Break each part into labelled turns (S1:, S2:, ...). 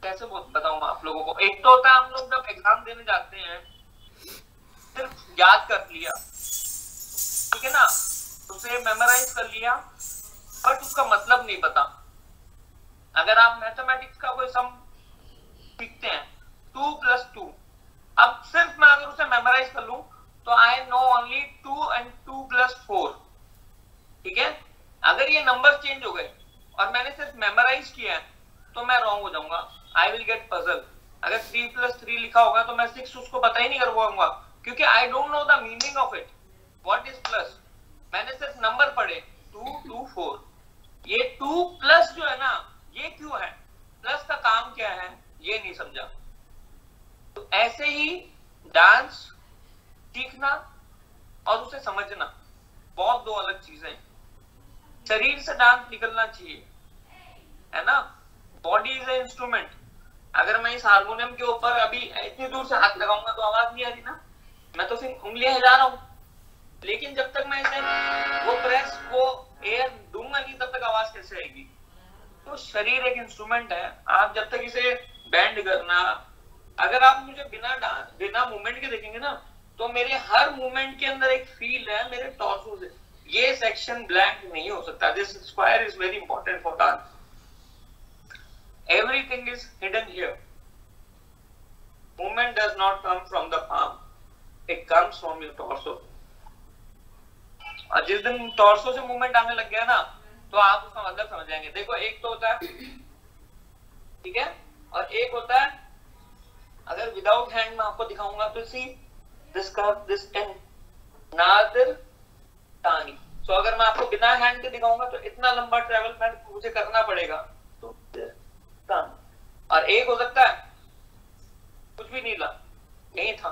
S1: कैसे बताऊं आप लोगों को। एक तो होता है हम लोग जब एग्जाम देने जाते हैं सिर्फ याद कर लिया, ठीक है ना, उसे मेमोराइज कर लिया, बट उसका मतलब नहीं पता। अगर आप मैथमेटिक्स का कोई सम सीखते हैं 2 + 2, अब सिर्फ मैं अगर उसे मेमोराइज कर लूं तो आई नो ओनली 2 and 2 + 4, ठीक है। अगर ये नंबर चेंज हो गए और मैंने सिर्फ मेमोराइज किया है तो मैं रॉन्ग हो जाऊंगा, आई विल गेट पजल। अगर 3 + 3 लिखा होगा तो मैं 6 उसको पता ही नहीं कर पाऊंगा, क्योंकि I don't know the meaning of it, what is plus. मैंने सिर्फ नंबर पढ़े 2 2 4, ये 2 प्लस जो है ना ये क्यों है, प्लस का काम क्या है ये नहीं समझा। तो ऐसे ही डांस सीखना और उसे समझना बहुत दो अलग चीजें हैं। शरीर से डांस निकलना चाहिए, है ना। Body is a instrument. अगर मैं इस हारमोनियम के ऊपर अभी इतनी दूर से हाथ लगाऊंगा तो आवाज नहीं आ रही ना, मैं तो सिर्फ उंगलियां हिला रहा हूं, लेकिन जब तक मैं इसे वो प्रेस वो एयर दूंगा नहीं तब तक आवाज कैसे आएगी। तो शरीर एक इंस्ट्रूमेंट है, आप जब तक इसे बैंड करना, अगर आप मुझे बिना मूवमेंट के देखेंगे ना तो मेरे हर मूवमेंट के अंदर एक फील है मेरे टॉर्सो से, ये सेक्शन ब्लैंक नहीं हो सकता। This square is very important for dance, everything is hidden here. Movement does not come from the palm, it comes from your torso. और जिस दिन टॉर्सो से मूवमेंट आने लग गया ना तो आप उसका मतलब समझ जाएंगे। देखो एक तो होता है, ठीक है, और एक होता है अगर विदाउट हैंड में आपको दिखाऊंगा तो see this curve, this and Nadir तानी। तो अगर मैं आपको बिना हैंड के दिखाऊंगा तो इतना लंबा ट्रेवल मुझे करना पड़ेगा, तो तानी। और एक हो सकता है कुछ भी नहीं ला, यही था।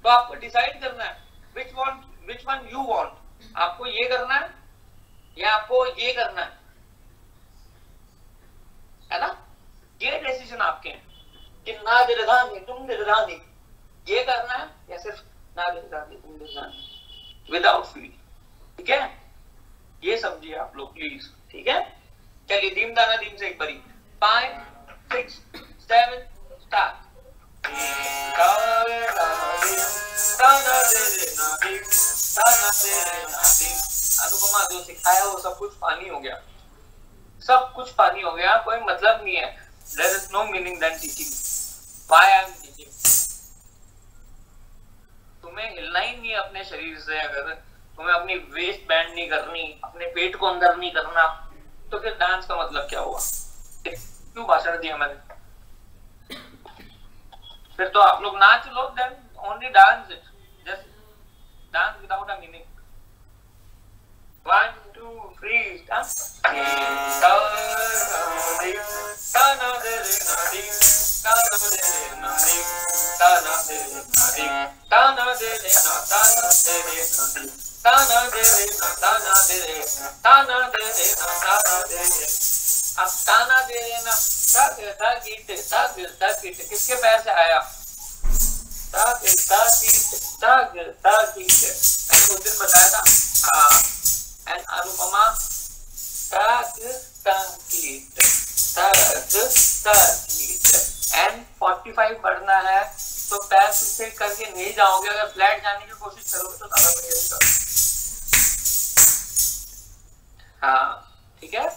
S1: तो आपको डिसाइड करना है which one you want, आपको ये करना है या आपको ये करना है ना। ये डिसीजन आपके हैं कि ना दिलदानी तुम दिलदानी ये करना है या सिर्फ ना दिलदानी तुम दिलदानी विदाउट फील, ठीक है। ये समझिए आप लोग प्लीज, ठीक है। चलिए दीम दाना दीम से एक बारी 5 6 7 स्टार्ट। अनुपमा जो सिखाया वो सब कुछ पानी हो गया, सब कुछ पानी हो गया, कोई मतलब नहीं है। There is no meaning than teaching. Why I am teaching? तुम्हें हिलना ही नहीं अपने शरीर से, अगर तुम्हें अपनी वेस्ट बैंड नहीं करनी, अपने पेट को अंदर नहीं करना, तो फिर डांस का मतलब क्या हुआ? क्यों भाषण दिया मैंने? फिर तो आप लोग नाच लो, then only dance it. Just dance without a meaning. 1 2 3 start. अब ताना दे देना, किसके पैर से आया? मैंने उस दिन बताया था। हाँ, एंड अनुपमा एंड 45 बढ़ना है तो पैर पीछे करके नहीं जाओगे, अगर फ्लैट जाने की कोशिश करोगे तो ज्यादा बढ़िया। हाँ ठीक है,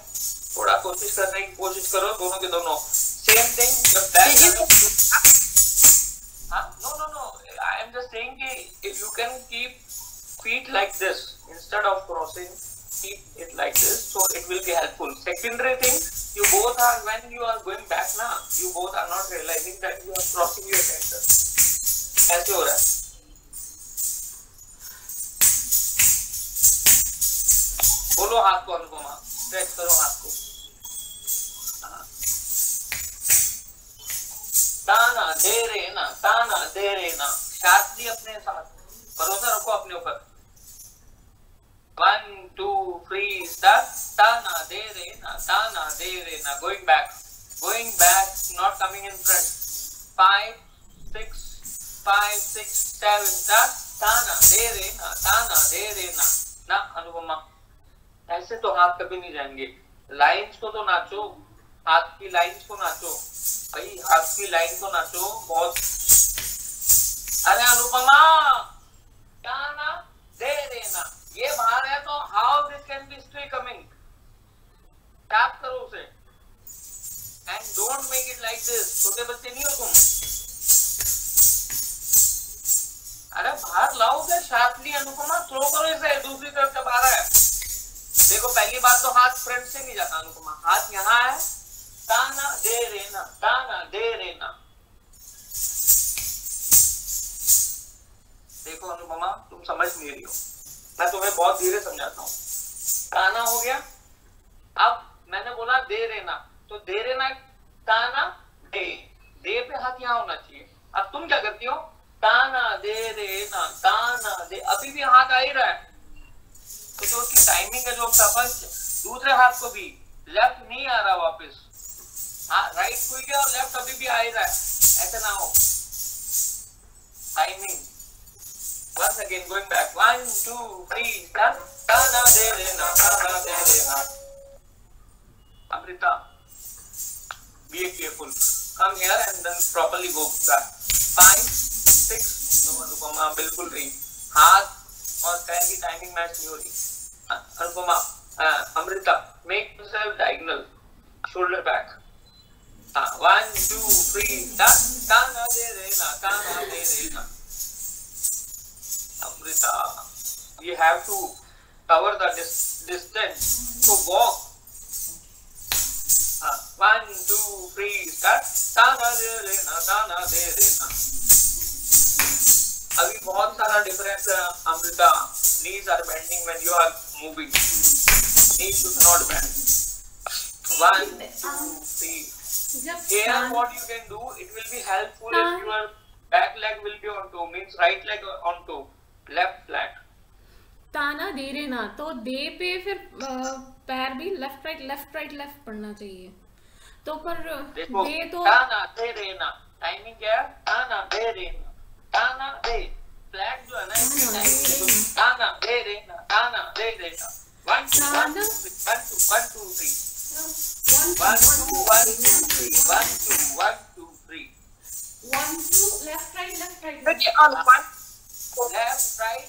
S1: थोड़ा कोशिश करने की कोशिश करो, दोनों के दोनों सेम थिंग। जब back no, I am just saying कि if you can keep feet like this instead of crossing, keep it like this, so it will be helpful. Secondary thing, you both are, when you are going back ना, you both are not realizing that you are crossing your center. ऐसे हो रहा है। बोलो हाथ को Anupama, stretch करो हाथ को। ताना दे रे ना, शास्त्री अपने साथ, भरोसा रखो अपने ऊपर। 1 2 3 स्टार्ट। ताना दे रे ना, going back, not coming in front. 5 6 7 start. ताना दे रे ना अनुपमा, ऐसे तो हाथ कभी नहीं जाएंगे। लाइंस को तो नाचो, हाथ की लाइंस को नाचो। भाई हाथ की लाइन तो नाचो बहुत। अरे अनुपमा, ताना दे देना, ये बाहर है तो how this can be still coming. Tap करो उसे and don't make it like this. छोटे बच्चे नहीं हो तुम। अरे बाहर लाओ क्या शार्पली अनुपमा, थ्रो करो इसे दूसरी तरफ से बाहर है। देखो पहली बात तो हाथ फ्रंट से नहीं जाता अनुपमा, हाथ यहाँ है। ताना दे रेना, ताना दे रेना। देखो अनुपमा तुम समझ नहीं रही हो, मैं तुम्हें बहुत धीरे समझाता हूँ। ताना हो गया, अब मैंने बोला दे रेना, तो दे रेना ताना दे, दे पे हाथ यहाँ होना चाहिए। अब तुम क्या करती हो, ताना दे रेना, ताना दे, अभी भी हाथ आ ही रहा है। तो जो उसकी टाइमिंग है, जो पंच दूसरे हाथ को भी लेफ्ट नहीं आ रहा वापस, हाँ राइट खुल गया और लेफ्ट अभी भी आ ही रहा है, ऐसे ना हो। Timing once again going back 1 2 3 start। ताना दे देना, ताना दे देना। Amrita be careful, come here and then properly go back 5 6। तो अनुपमा बिल्कुल नहीं, हाथ और पैर की टाइमिंग मैच नहीं हो रही। Anupama Amrita make yourself diagonal, shoulder back। 1 2 3 start। ताना दे देना, ताना दे देना। Amrita, you have to cover the distance, so walk। 1 2 3 start। ताना दे देना, ताना दे देना। अभी बहुत सारा डिफरेंस है Amrita. Knees are bending when you are moving, knees should not bend। 1 2 3। Here what you can do, it will be helpful if your back leg will be on toe, means right leg on toe, left flat।
S2: ताना दे रहे ना, तो दे पे फिर पैर भी left right left पढ़ना चाहिए। तो पर
S1: देखो
S2: दे तो
S1: ताना दे रेना, टाइमिंग क्या है, ताना दे रेना, ताना दे, फ्लैट जो है ना इसकी टाइमिंग, ताना दे रेना, ताना दे रेना। 1 2 1 2 1 2 3 1 2 1 2 3 1 2 1 2 3
S2: 1 2 लेफ्ट राइट
S1: देखिए on 1 left right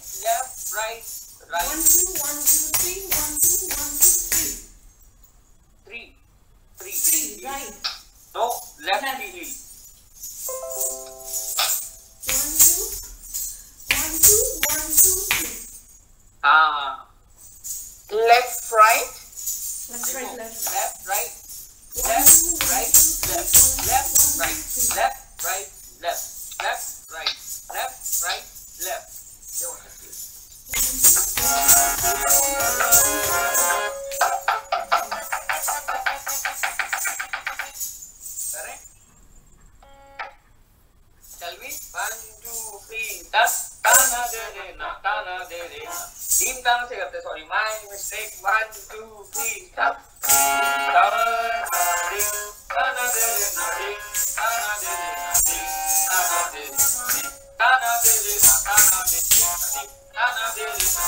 S1: 1 2 1 2 3 1 2 1 2 3 3
S2: right,
S1: no left heel
S2: 1 2 1 2 1 2 3
S1: left right
S2: left right
S1: left right left right left left right left right left left right left right left। ये होना चाहिए। करें? Shall we? 1 2 3 10। ताना दे देना, ताना दे देना। 3 ताना से करते, सॉरी my mistake। 1 2 3 stop। ताना दे देना, ताना दे देना, ताना दे देना, ताना दे देना, ताना दे देना, ताना दे देना,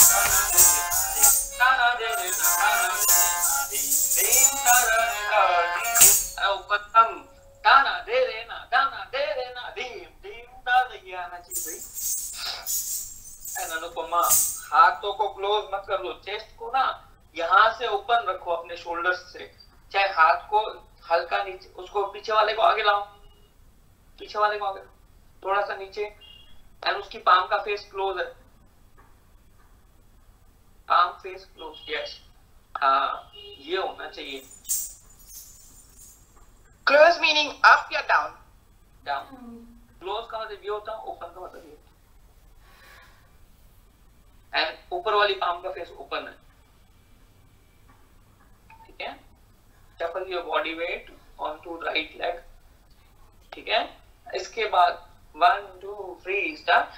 S1: ताना दे देना, ताना दे देना। उपतम ताना दे देना, ताना दे देना, धीम धीम ताना, ये आना चाहिए भाई। अनुपमा हाथों को क्लोज मत कर लो, चेस्ट को ना यहाँ से ओपन रखो अपने शोल्डर्स से, चाहे हाथ को हल्का नीचे, उसको पीछे वाले को आगे लाओ, पीछे वाले को आगे थोड़ा सा नीचे, एंड उसकी पाम का फेस क्लोज है, पाम फेस क्लोज, यस हाँ ये होना चाहिए।
S3: क्लोज मीनिंग अप या डाउन?
S1: डाउन। क्लोज का मतलब ये होता है, ओपन का मतलब ये, एंड ऊपर वाली पाम का फेस ओपन है, ठीक है। shuffle your body weight onto right leg, ठीक है। इसके बाद 1 2 3 start।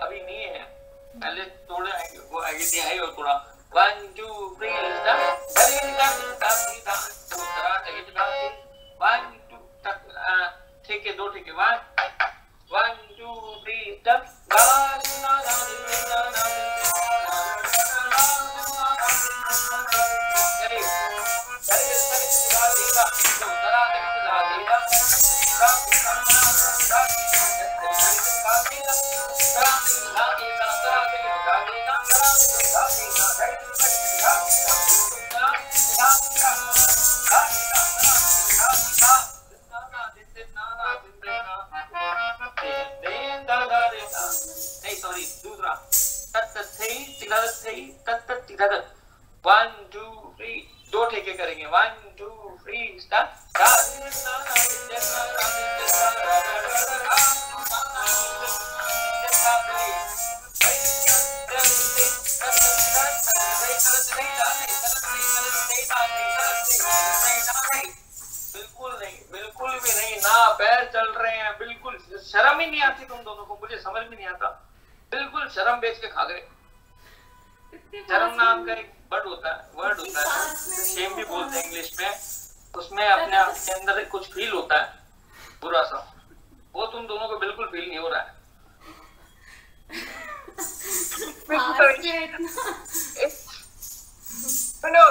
S1: अभी नहीं है, पहले थोड़ा वो आगे से आई और थोड़ा 1 2 3 start। 1 2 ठीक है, 2 दो ठीक है 1 2 3 स्टेप सॉरी दूसरा 1 2 3 दो ठेके करेंगे 1 2 3 स्टार्ट बिल्कुल भी नहीं ना पैर चल रहे हैं, बिल्कुल शर्म ही नहीं आती तुम दोनों को, मुझे समझ में नहीं आता, बिल्कुल शर्म बेच के खा गए। शर्म नाम का एक वर्ड होता है शेम भी बोलते हैं इंग्लिश में, उसमें अपने आप के अंदर कुछ फील होता है बुरा सा, वो तुम दोनों को बिल्कुल फील नहीं हो रहा है।
S3: No,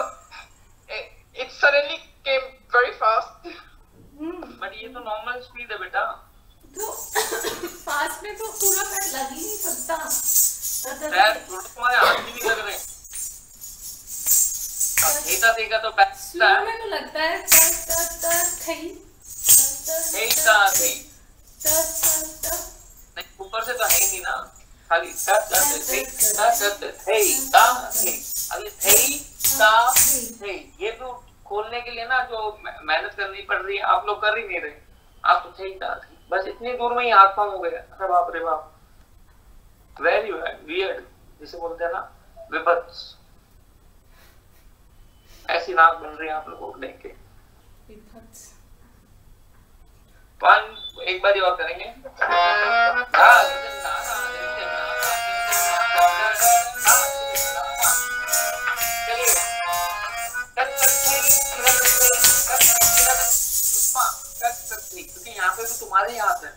S3: it suddenly came very fast.
S1: But ये तो नॉर्मल स्पीड है बेटा,
S2: तो फास्ट में तो पूरा पैर लग ही नहीं सकता,
S1: पैर तुम्हारे हाथ भी नहीं लग रहे, देखा तो पैर
S2: स्लो में तो लगता है
S1: नहीं, ऊपर से तो है ही नहीं ना, खाली ये तो खोलने के लिए ना जो मेहनत करनी पड़ रही है आप लोग कर ही नहीं रहे, आप तो थे बस इतनी दूर में ही हाथ पांव हो गया। अरे बाप रे बाप, वेरी वियर्ड जिसे बोलते हैं ना, विभत्स, ऐसी नाक बन रही है आप लोगों को देख के। एक बार और करेंगे, क्योंकि यहाँ पे भी तुम्हारे ही हाथ है,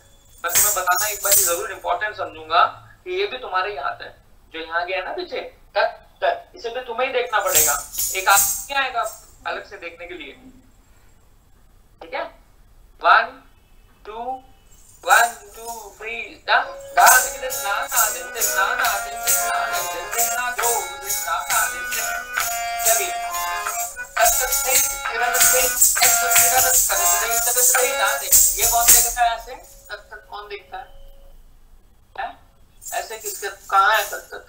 S1: मैं तुम्हें बताना एक बार जरूर इम्पोर्टेंट समझूंगा कि ये भी तुम्हारे ही हाथ है, जो यहाँ गया ना पीछे तक तक, इसे भी तुम्हें ही देखना पड़ेगा, एक आप क्या आएगा अलग से देखने के लिए, ठीक है। 1 2 1 2 3 चलिए ये कौन देखता है ऐसे, तक तक कौन देखता है ऐसे, किसके कहाँ है तक तक,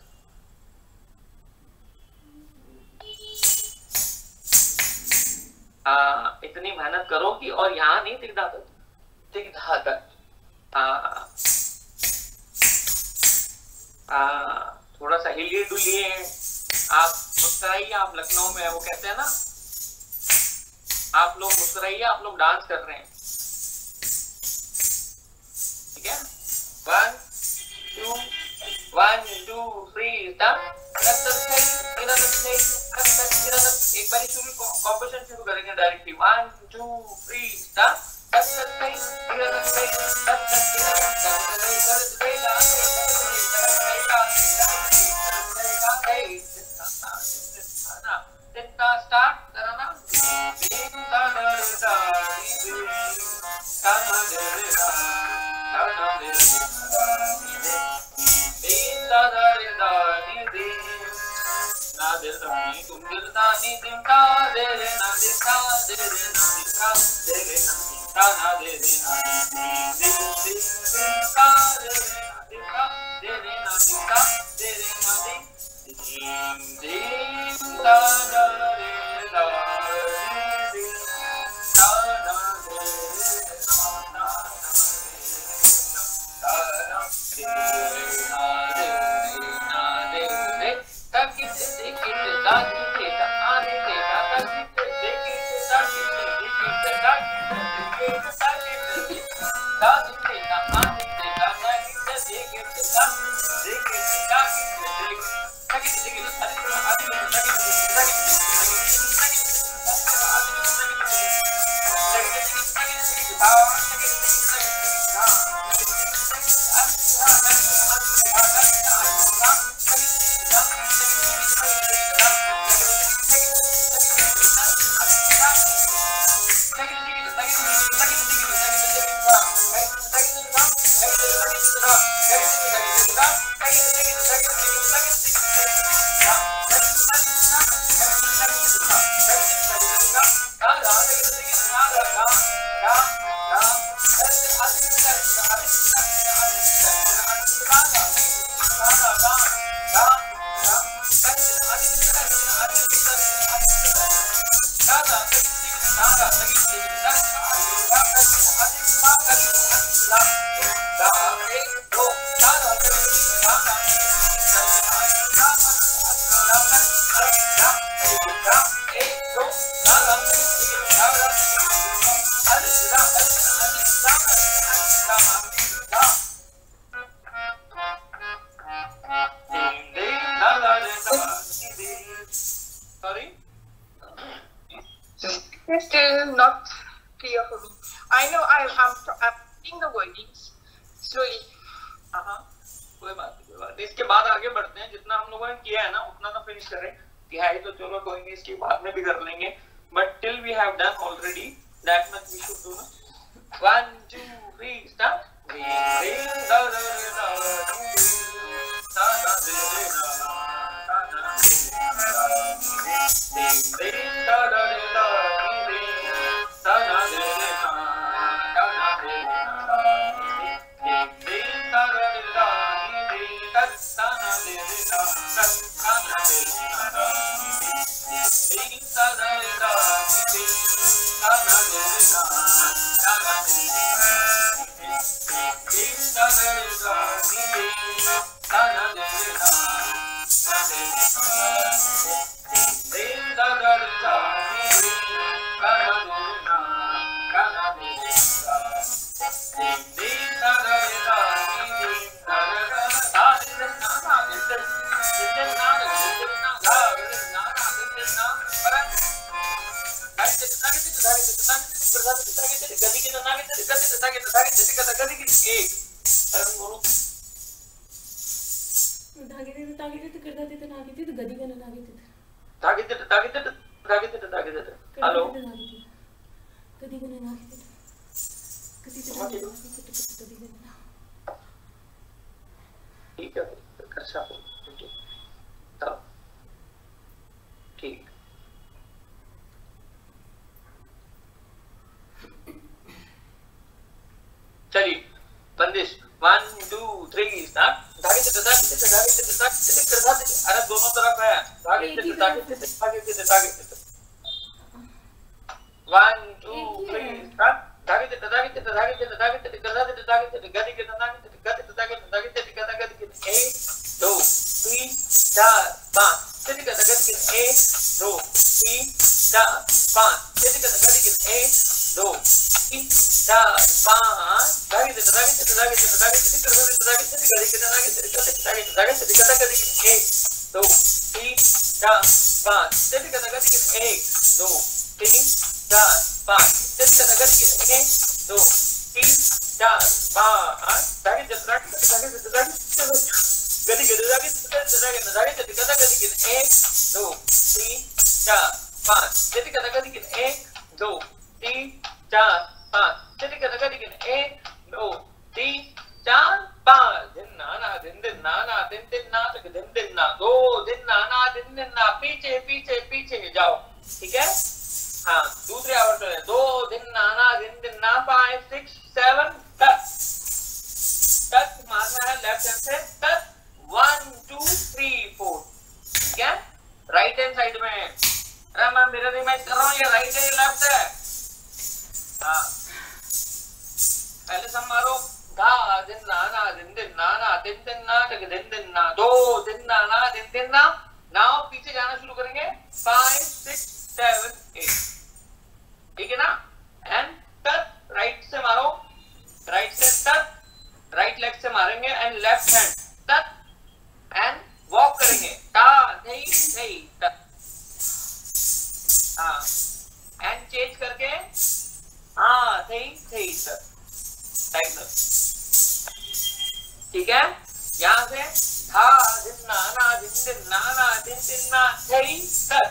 S1: इतनी मेहनत करो कि, और यहाँ नहीं दिखता तक थोड़ा सा हिलिए डुलिए, आप मुस्कुराइए, आप लखनऊ में वो कहते हैं ना, आप लोग मुस्कुराइए, आप लोग डांस कर रहे हैं, ठीक है। 1 2 3 एक बार शुरू कॉम्पोजिशन शुरू करेंगे डायरेक्टली, 1 2 3 स्टार्ट। स्टार्ट कराना, तुम दिलता नी दिलता दे रे ना दिखा दे रे ना दिखा दे रे ना दिखा ना दे रे ना दिल दिल दिलता दे रे ना दिखा दे रे ना दिखा दे रे ना दिल दिल दा दा रे दा दिल दा दा रे ना ना
S3: I'm reading the wordings slowly.
S1: हाँ कोई बात नहीं। इसके बाद आगे बढ़ते हैं, जितना हम लोगों ने किया है ना उतना तो फिनिश करें। तिहाई तो चलो कोई नहीं, इसके बाद में भी कर लेंगे, but till we have done already that much we should do ना। 1 2 3 स्टार्ट। चलिए बंदिश 1 2 3 स्टार्ट। अरे दोनों तरफ है। 1 2 3 स्टार्ट। पीछे पीछे पीछे जाओ, ठीक है। हाँ दूसरे आवर्त में 2 दिन नाना दिन ना 5 6 7 टच टच मारना है लेफ्ट हैंड से। टच 1 2 3 4, ठीक है। राइट हैंड साइड में, अरे मैं मिरर इमेज कर रहा हूँ, ये राइट है ये लेफ्ट है। हाँ पहले सब मारो। धा दिन नाना दिन ना दिन ना 2 दिन नाना दिन ना। नाउ पीछे जाना शुरू करेंगे 5 6 7 8, ठीक है ना। एंड टच राइट से मारो, राइट से टच, राइट लेग से मारेंगे and left hand touch and walk करेंगे। टा नहीं नहीं टच। हाँ एंड चेंज करके हाँ नहीं नहीं टच टाइप, ठीक है। यहाँ से था दिन नाना दिन ना थई टच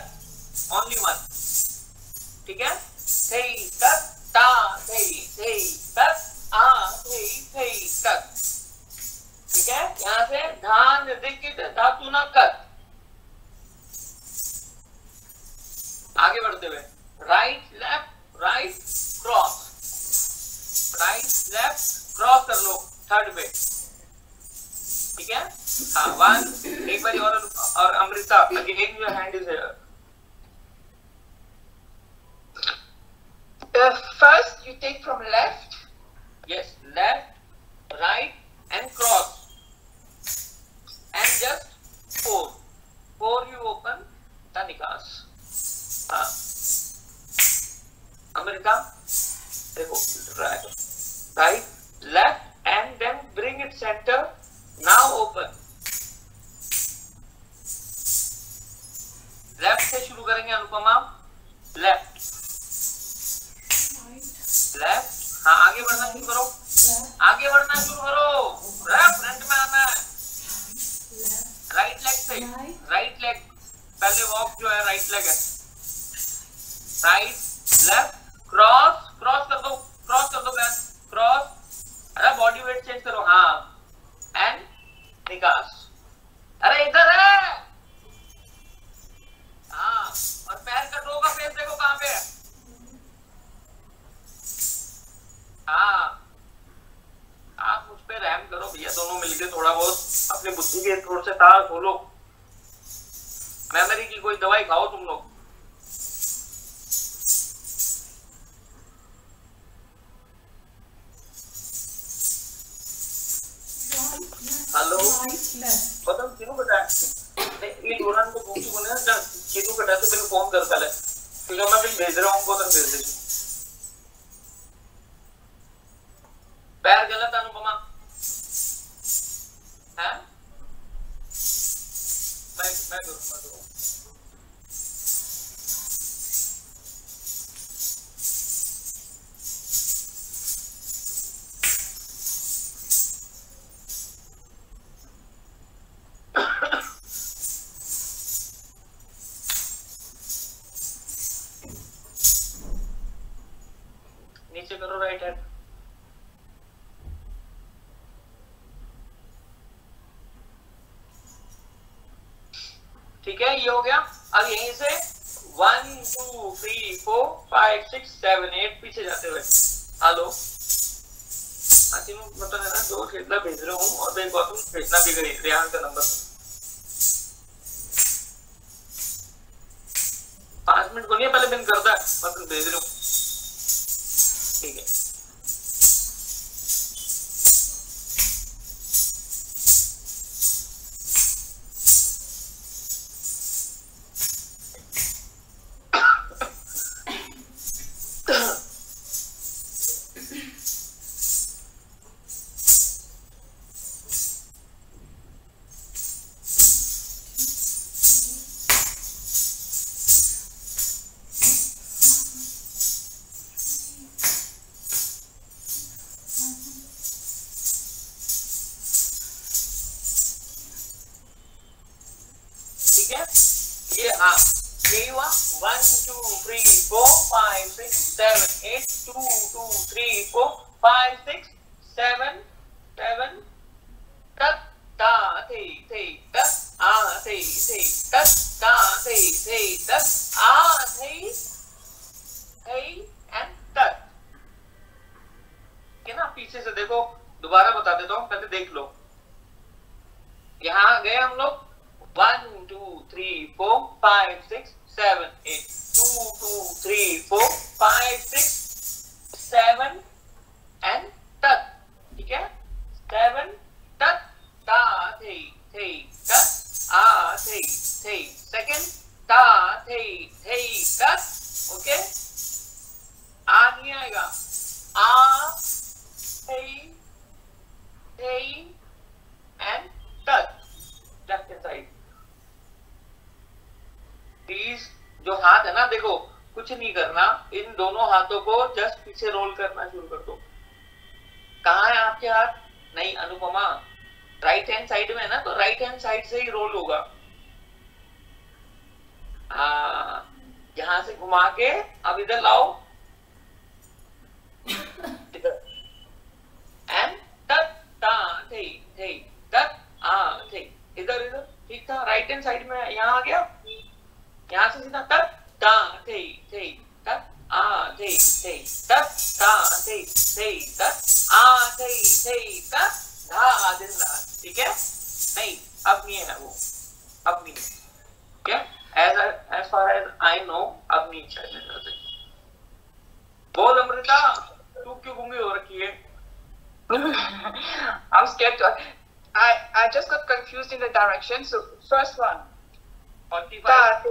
S1: ओनली वन, ठीक है। थई टच ता थई टच आ थई टच, ठीक है। यहाँ से धान दिक्कित धातु ना कट। आगे बढ़ते हुए right left cross, right left cross कर लो थर्ड पे, ठीक है। हाँ 1 एक बार और Amrita again your hand is here.
S3: First you take from left.
S1: Yes, left, right, and cross, and just 4 you open the nikas. Amrita, देखो right, left, and then bring it center. Now open. Left से शुरू करेंगे Anupama. Left, हाँ आगे बढ़ना शुरू करो, आगे बढ़ना शुरू करो, फ्रंट में आना है, राइट लेग से, राइट लेग पहले वॉक जो है राइट लेग है, राइट लेफ्ट क्रॉस, क्रॉस कर दो, क्रॉस कर दो गैस, क्रॉस, अरे बॉडी वेट चेंज करो, हाँ एंड निकास, अरे इधर है, हाँ और पैर का टो का फेस देखो कहां पे है, हाँ आप मुझ पे रहम करो भैया, दोनों मिलके थोड़ा बहुत अपनी बुद्धि के थोड़े से तार खोलो, मेमोरी की कोई दवाई खाओ तुम लोग। हेलो पता किनु कटा है ये दौरान को पूछी को ना किनु कटा तो मैंने फोन कर कल क्योंकि मैं भी भेज रहा हूं को तो भेज दे पैर गलत अनुपमा है मैं करूंगा नीचे करो राइट हैंड, ठीक है ये हो गया। अब यहीं से 1 2 3 4 5 6 7 8 पीछे जाते हुए हेलो मतलब है ना, दो खेतला भेज रहा हूँ और एक बात भेजना भी करी रेहान का नंबर 5 मिनट को नहीं पहले बिन करता है मतलब भेज रहा हूँ, ठीक है ये हाँ यही हुआ 1 2 3 4 5 6 7 8 2 2 3 4 5 6 7 7 तक ता थे तक आ थे तक ता थे तक आ थे एंड तक, ठीक है ना। पीछे से देखो दोबारा बता देता हूँ, पहले देख लो। यहाँ गए हम लोग 1 2 3 4 5 6 7 8 2 2 3 4 5 6 7 एंड तक, ठीक है 7 तक ता थे तक आ थे सेकंड ता थे तक, ओके आ नहीं आएगा, आ थे एंड तक लेफ्ट हैंड साइड। प्लीज जो हाथ है ना देखो कुछ नहीं करना, इन दोनों हाथों को जस्ट पीछे रोल करना शुरू कर दो। कहाँ है आपके हाथ? नहीं अनुपमा राइट हैंड साइड में है ना, तो राइट हैंड साइड से ही रोल होगा। यहां से घुमा के अब इधर लाओ इधर एंड तक ता थे तक आ थे इधर इधर, ठीक था। राइट हैंड साइड में यहाँ आ गया, यहाँ से सीधा तक ता थे तक आ थे तक ता थे तक आ थे तक धा दिन रात, ठीक है। नहीं अब नहीं है वो, अब नहीं, ठीक है। as far as I know अब नहीं चाहिए। बोल अमृता तू क्यों गुंगी हो रखी है?
S3: I'm scared to. I just got confused in the direction. So first one.
S1: 45.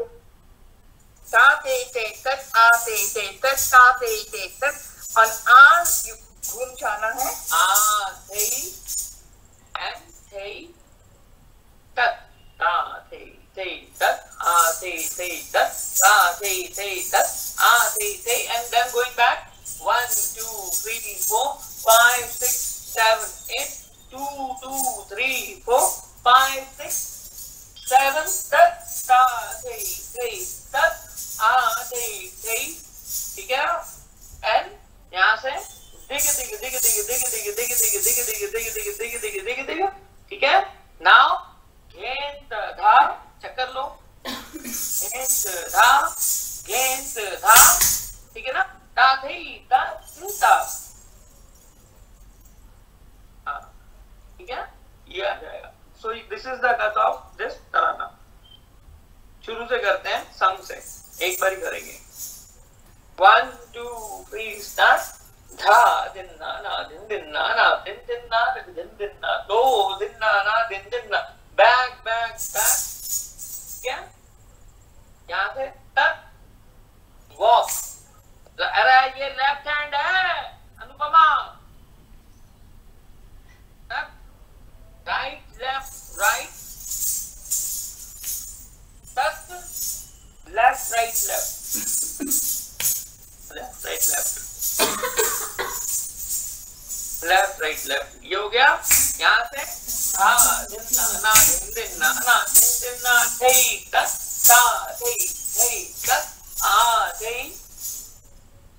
S3: Ta te tat a te tat ta te tat. On a you घूम जाना है.
S1: आ थे and थे तक ता थे तक आ थे तक ता थे तक आ थे and then going back 1 2 3 4 5 6 7 8 2 2 3 4 5 6 7 तक ता थे तक आ थे ठीक है। एंड यहाँ से दिग दिग दिग दिग दिग दिग दिग दिग दिग दिग दिग दिग दिग दिग दिग दिग ठीक है। नाउ गेंद धा चक्कर लो, गेंद धा ठीक है ना। ता थे ता ठीक है, ये आ जाएगा। So this is the cut off this तराना। शुरू से करते हैं, संग से एक बार ही करेंगे। 1 2 3 स्टार्ट। धा दिन ना दिन दिन ना दिन दिन ना दिन ना दो दिन ना दिन ना बैक बैक बैक क्या यहाँ से तक वॉक। अरे ये लेफ्ट हैंड है अनुपमा। तक राइट लेफ्ट राइट तक left right left left right left left right left. ये हो गया। यहाँ से दिन ना दिन ना थे तक ता थे तक आ थे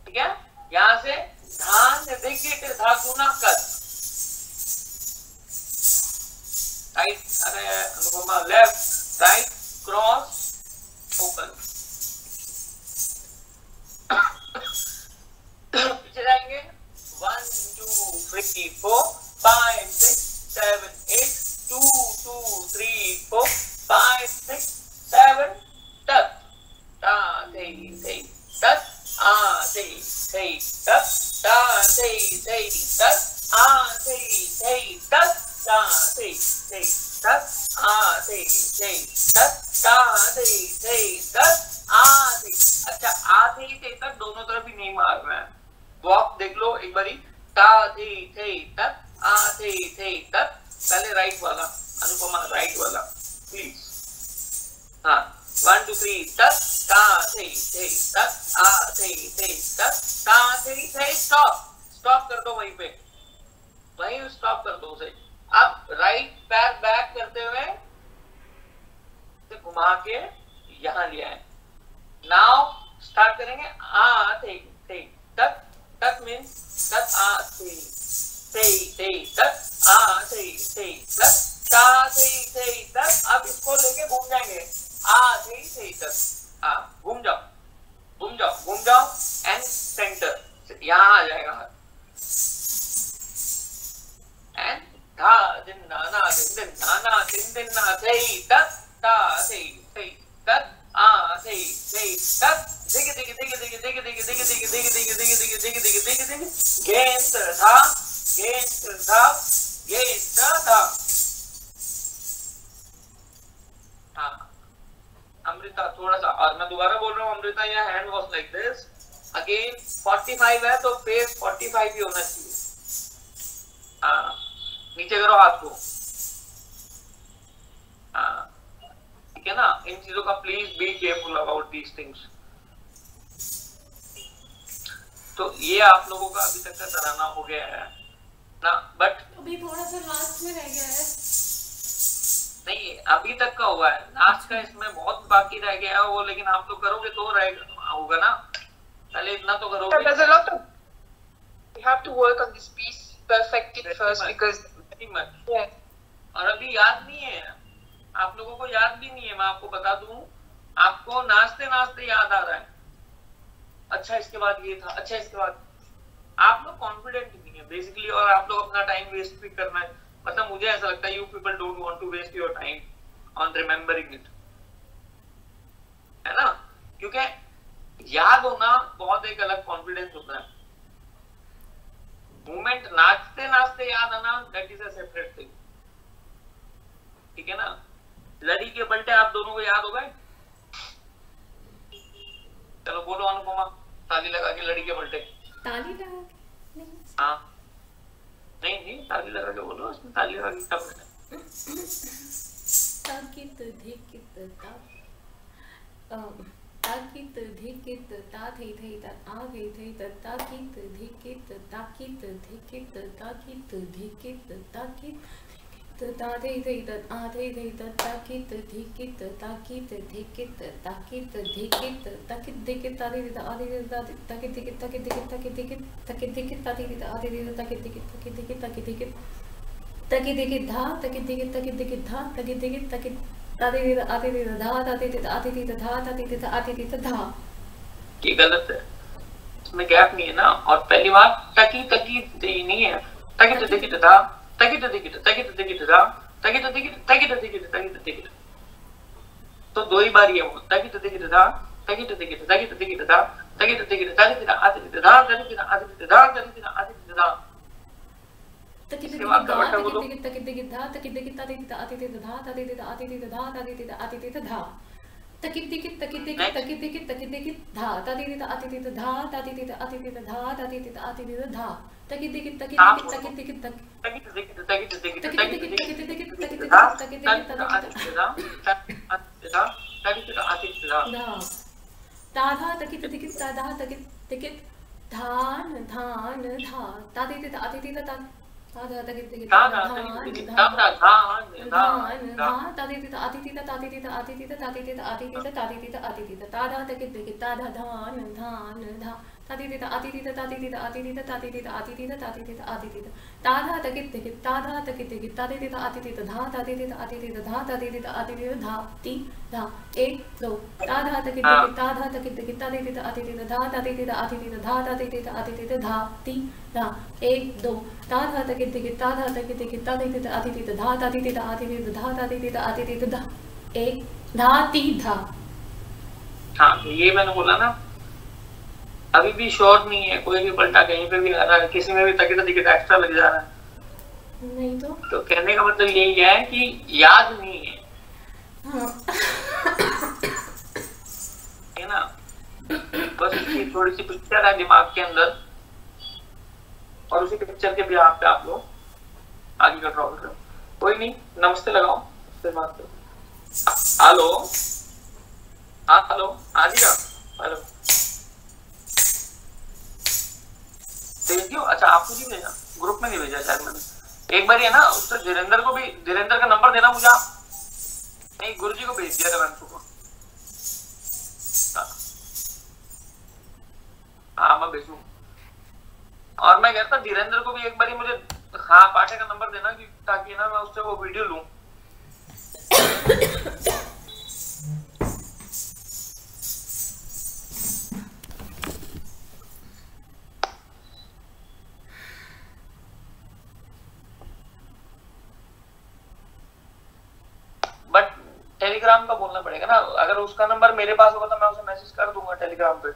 S1: ठीक है। यहाँ से धान दिगिट धातु ना कर राइट। अरे Anupama left right cross open. पीछे जाएंगे 1 2 3 4 5 6 7 8 2 2 3 4 5 6 7 तक ता थे तक आ थे तक ता थे तक आ थे तक ता थे तक आ थे तक ता थे तक आ थे। अच्छा आ थे तक दोनों तरफ ही नहीं मार रहा है। वॉक देख लो एक बारी। ता थे तक आ थे तक। पहले राइट वाला अनुपमा राइट वाला प्लीज। हाँ 1 2 3 तक ता थे तक आ थे तक ता थे स्टॉप। स्टॉप कर दो वहीं पे, वहीं स्टॉप कर दो उसे। अब राइट पैर बैक करते हुए घुमा के यहाँ लिया है। नाउ स्टार्ट करेंगे आ थे तक। तक मीन्स तक आ थे तक आ थे तक ता थे तक। अब इसको लेके घूम जाएंगे आ थे तक। घूम जाओ एंड सेंटर यहाँ आ जाएगा। एंड धा दिन ना दिन दिन ना थे तक ता थे तक आ थे तक दिग दिग दिग दिग दिग दिग दिग दिग दिग दिग दिग दिग दिग दिग दिग गेंद धा। हाँ अमृता थोड़ा सा, और मैं दोबारा बोल रहा हूँ अमृता, ये hand wash like this again. 45 है तो फेस 45 ही होना चाहिए। हाँ नीचे करो हाथ को। हाँ ठीक है ना। इन चीजों का please be careful about these things. तो ये आप लोगों का अभी तक का तराना हो गया है ना, बट
S2: अभी थोड़ा सा लास्ट में रह गया है।
S1: नहीं अभी तक का हुआ है, लास्ट का इसमें बहुत बाकी रह गया है वो, लेकिन आप लोग करोगे तो होगा ना। पहले इतना तो करोगे।
S3: There's a lot of, we have to work on this piece, perfect it first because
S1: very much.
S3: Yeah.
S1: और अभी याद नहीं है आप लोगों को, याद भी नहीं है। मैं आपको बता दूं, आपको नाचते नाचते याद आ रहा है। अच्छा इसके बाद ये था, अच्छा इसके बाद। आप लोग कॉन्फिडेंट नहीं है बेसिकली, और आप लोग अपना टाइम वेस्ट भी करना है। मतलब मुझे ऐसा लगता है you people don't want to waste your time on remembering it, है ना। क्योंकि याद होना बहुत एक अलग कॉन्फिडेंस होता है। मूवमेंट नाचते नाचते याद आना, that is a separate thing. ठीक है ना। लड़ी के पलटे आप दोनों को याद हो गए। चलो बोलो अनुपमा, ताली लगा के लड़ी के पलटे।
S2: ताली लगा के नहीं।
S1: हाँ नहीं ताली लगा के बोलो, उसमें ताली लगा के क्या बोलना है।
S2: ताकि तो देख के तो ताकित धिकित ता थई थई ता आ थई थई ता ताकित धिकित ताकित धिकित ताकित धिकित ताकित ता थई थई ता आ थई थई ता ताकित धिकित ताकित धिकित ताकित धिकित ताकित धिकित ता थई ता आ थई ता ताकित धिकित ताकित धिकित ताकित धिकित ताकित धिकित ता थई ता आ थई ता ताकित धिकित ताकित धिकित ताकित धिकित ताकित धिकित धा ताकित धिकित ताकित धिकित धा ताकित धिकित ताकित ताते थे आते थे धा ताते थे आते थे धा ताते थे आते थे धा।
S1: ये गलत है, इसमें गैप नहीं है ना। और पहली बार तकी तकी नहीं है, तकी तो देखी धा तकी तो देखी तकी तो देखी धा तकी तो देखी तकी तो देखी तकी तो देखी, तो दो ही बार ये हो तकी तो देखी धा तकी तो देखी तकी तो देखी धा तकी तो देखी ताते थे आते थे धा ताते थे आते थे धा ताते थे आते थे धा।
S2: तकी तकी धा तकी तकी धा तकी तकी ताते थे आते थे धा ताते थे आते थे धा ताते थे आते थे धा तकी तकी तकी तकी तकी तकी तकी तकी धा ताते थे आते थे धा ताते थे आते थे धा ताते थे आते थे धा तकी तकी तकी तकी तकी तकी
S1: तकी तो देखी तकी तो देखी
S2: तकी
S1: तकी
S2: तकी
S1: तो
S2: तकी
S1: देखी
S2: तकी तकी
S1: धा
S2: तकी
S1: तकी तो आते थे धा तकी तो आते थे धा
S2: धा ता धा तकी तकी ता धा तकी तकी धान धान धा ताते थे आते थे ता धा तकी तकी धान धान धा ताते थे आते थे ताते थे आते थे ताते थे आते थे ताते थे आते थे ता धा तकी तकी ता धा धान धान धा ताते थे आते थे ताते थे आते थे ताते थे आते थे ताते थे आते थे ता धा तकी तकी ता धा तकी तकी ताते थे आते थे धा ताते थे आते थे धा ताते थे आते थे धा ती धा एक दो ता धा तकी तकी ता धा तकी तकी ताते थे आते थे धा ताते थे आते थे धा ताते थे आते थे धा ती धा एक दो ता धा तकी तकी ता धा तकी तकी ताते थे आते थे धा ताते थे आते थे धा ताते थे आते थे धा एक धा ती धा।
S1: हाँ तो ये मैंने बोला ना, अभी भी श्योर नहीं है, कोई भी पलटा कहीं पे भी आ रहा है, किसी में भी तकिया दिक्कत एक्स्ट्रा लग जा रहा है
S2: नहीं
S1: तो कहने का मतलब यही है कि याद नहीं है।
S2: हाँ।
S1: है ना, बस उसकी थोड़ी सी पिक्चर है दिमाग के अंदर और उसी पिक्चर के बिहार पे आप लोग आगे का ड्रॉ करो। कोई नहीं, नमस्ते लगाओ, फिर बात करो। हेलो हाँ हेलो आदिका हेलो भेज दियो। अच्छा आपको नहीं भेजा, ग्रुप में नहीं भेजा शायद मैंने। एक बार है ना उससे धीरेन्द्र को भी, धीरेन्द्र का नंबर देना मुझे आप। नहीं गुरुजी को भेज दिया था मैंने को। हाँ मैं भेजू। और मैं कहता धीरेन्द्र को भी एक बार मुझे हाँ पाठे का नंबर देना ताकि ना मैं उससे वो वीडियो लूं। बट टेलीग्राम का बोलना पड़ेगा ना, अगर उसका नंबर मेरे पास होगा तो मैं उसे मैसेज कर दूंगा टेलीग्राम पे।